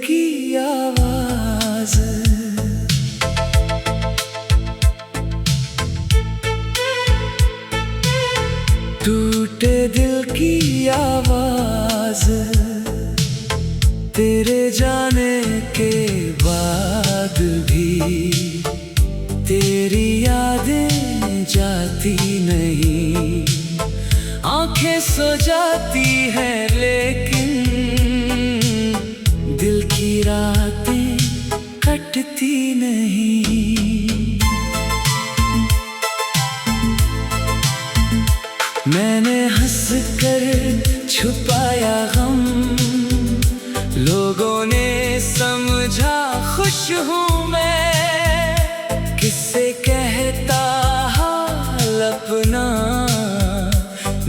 की आवाज, टूटे दिल की आवाज, तेरे जाने के बाद भी तेरी यादें जाती नहीं। आंखें सो जाती हैं लेकिन दिल की रातें कटती नहीं। मैंने हंस कर छुपाया गम, लोगों ने समझा खुश हूँ मैं। किससे कहता हाल अपना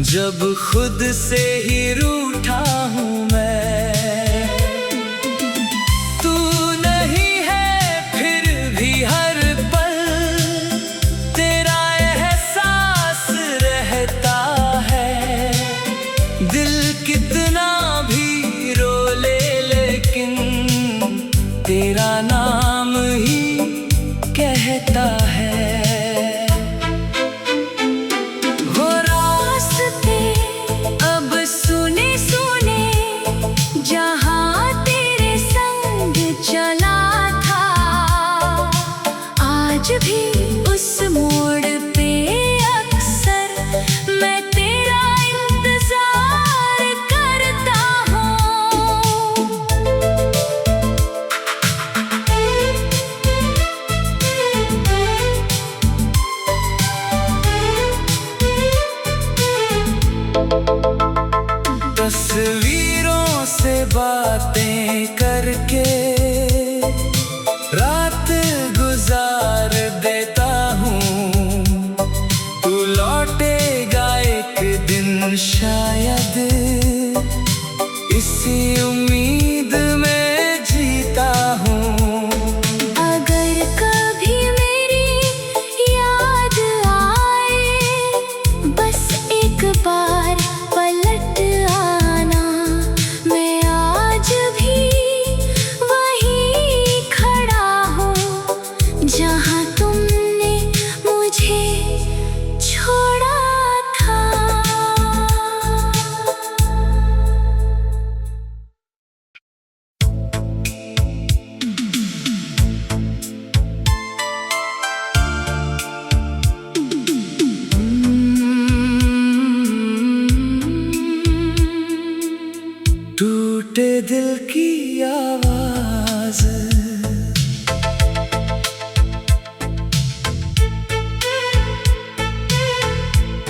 जब खुद से ही रूठा हूँ मैं। तू नहीं है फिर भी हर पल तेरा एहसास रहता है। दिल कितना भी रो ले लेकिन तेरा नाम ही कहता है। वो रास्ते अब सुने सुने जहाँ तेरे संग चला था, आज भी उस मोड़ पे अक्सर मैं तेरा इंतजार करता हूँ। तस्वीरों से बातें करके रात गुजार देता हूँ। तू लौटेगा एक दिन शायद, इसी उम्मीद में जीता हूँ। अगर कभी मेरी याद आए बस एक बार पलट आना। मैं आज भी वहीं खड़ा हूँ जहाँ तुमने मुझे छोड़ा था। टूटे दिल की आवाज,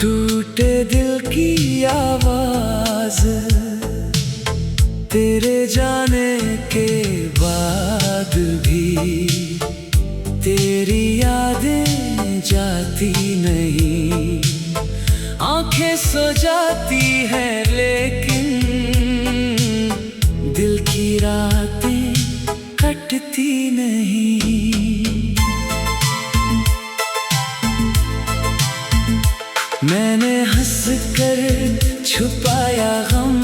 टूटे दिल की आवाज, तेरे जाने के बाद भी तेरी यादें जाती नहीं। आंखें सो जाती हैं लेकिन दिल की रातें कटती नहीं। मैंने हंस कर छुपाया गम,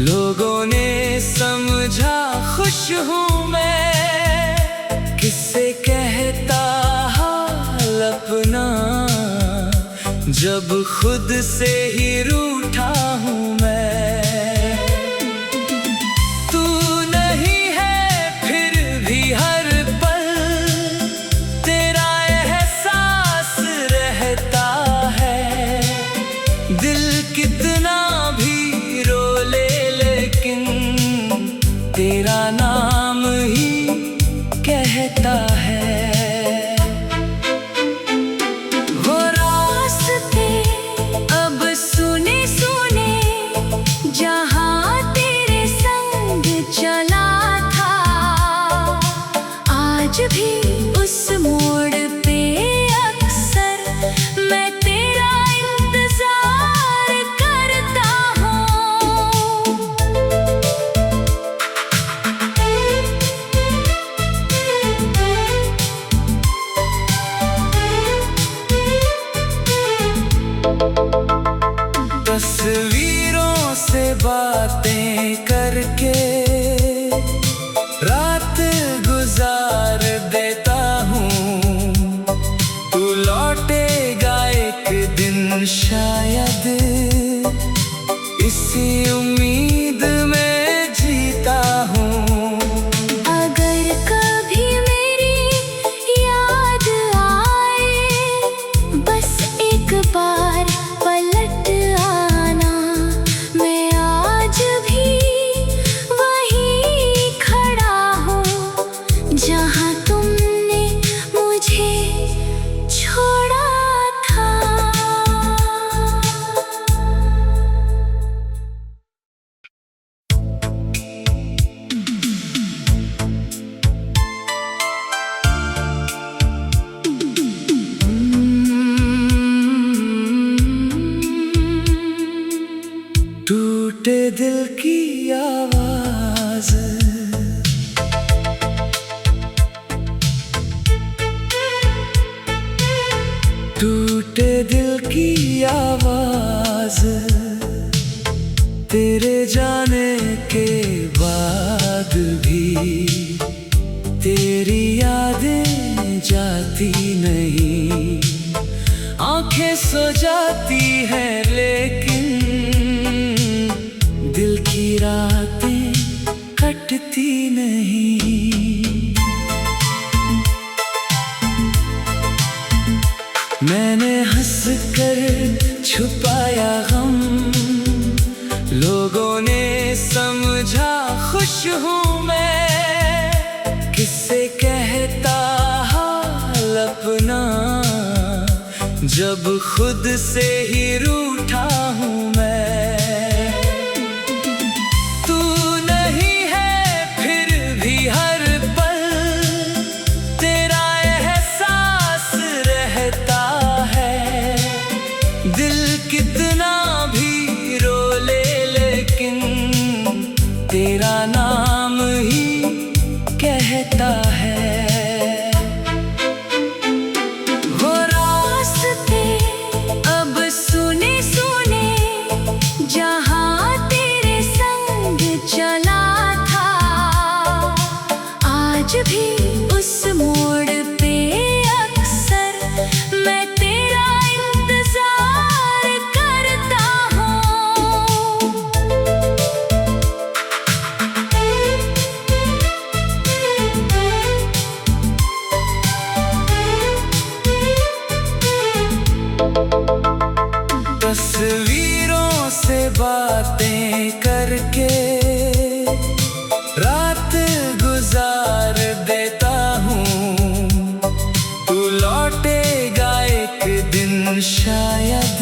लोगों ने समझा खुश हूँ मैं। किससे कहता हाल अपना जब खुद से ही रूठा हूँ मैं। तू नहीं है फिर भी हर पल तेरा एहसास रहता है। दिल कितना भी रो ले लेकिन तेरा नाम ही कहता है। वो रास्ते अब सुने सुने जहाँ तेरे संग चला था, आज भी उस मोड़ पे अक्सर मैं तेरा इंतजार करता हूँ। सो जाती है लेकिन दिल की रातें कटती नहीं। मैंने हंस कर छुपाया गम, लोगों ने समझा खुश हूँ मैं। किससे कहता हाल अपना जब खुद से ही रूठा हूँ मैं। तू नहीं है फिर भी हर पल तेरा एहसास रहता है। दिल कितना भी रो ले लेकिन तेरा नाम ही कहता है। वो रास्ते अब सुने सुने जहाँ तेरे संग चला था, आज भी उस मोड़ पे अक्सर मैं तेरा इंतजार करता हूँ। तस्वीरों से बातें करके रात गुजार देता हूँ। तू लौटेगा एक दिन शायद,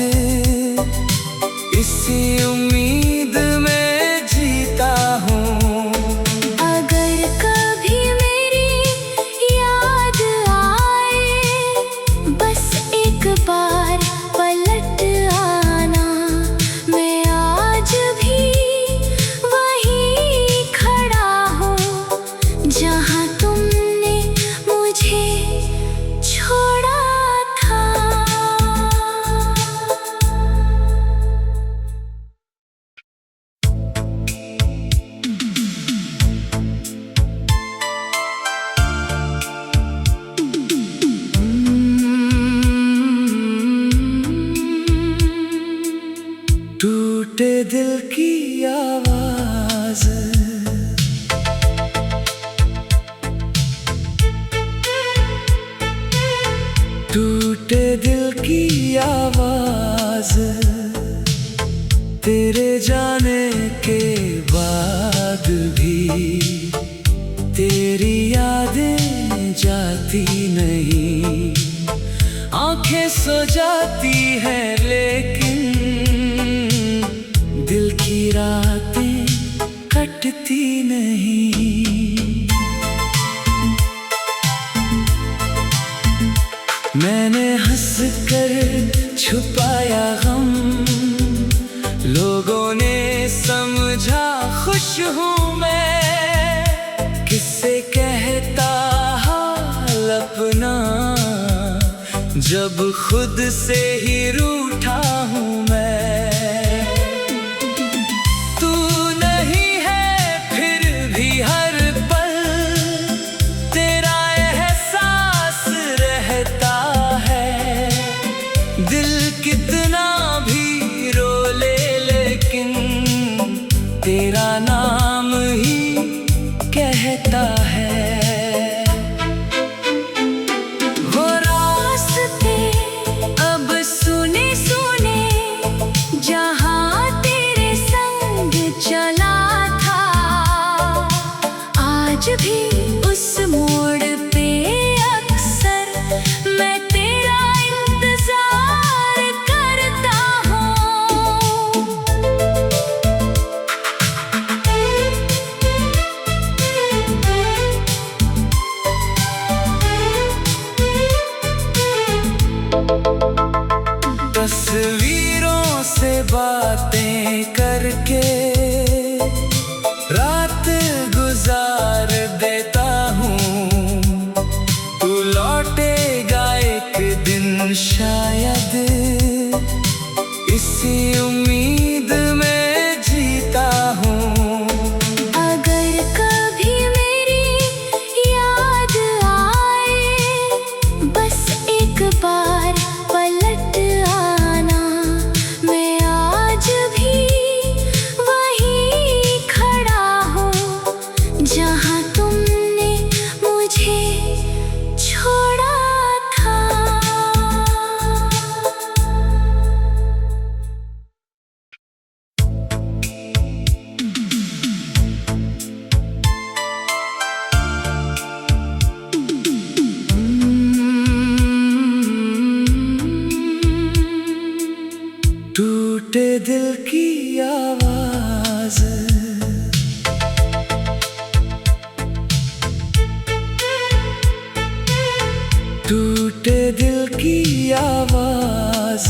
इसी उम्मीद में जीता हूँ। अगर कभी मेरी याद आए बस एक बार पलट आना। मैं आज भी वहीं खड़ा हूँ जहाँ तुमने मुझे छोड़ा था। टूटे दिल की आवाज, टूटे दिल की आवाज, तेरे जाने के बाद भी तेरी यादें जाती नहीं। आंखें सो जाती हैं लेकिन दिल की रातें कटती नहीं। मैंने हंस कर छुपाया गम, लोगों ने समझा खुश हूँ मैं। किससे कहता हाल अपना जब खुद से ही रूठा हूँ मैं। तू नहीं है फिर भी हर पल तेरा एहसास रहता है। दिल कितना भी रो ले लेकिन तेरा नाम ही कहता है। वो रास्ते अब सुने सुने जहाँ तेरे संग चला था, आज भी उस मोड़ पे अक्सर मैं तेरा इंतजार करता हूँ। तस्वीरों से बातें करके रात गुजार देता हूँ। तू लौटेगा एक दिन शायद, इसी उम्मीद में जीता हूँ। अगर कभी मेरी याद आए बस एक बार पलट आ जहाँ तुमने मुझे छोड़ा था। टूटे दिल की आवाज, टूटे दिल की आवाज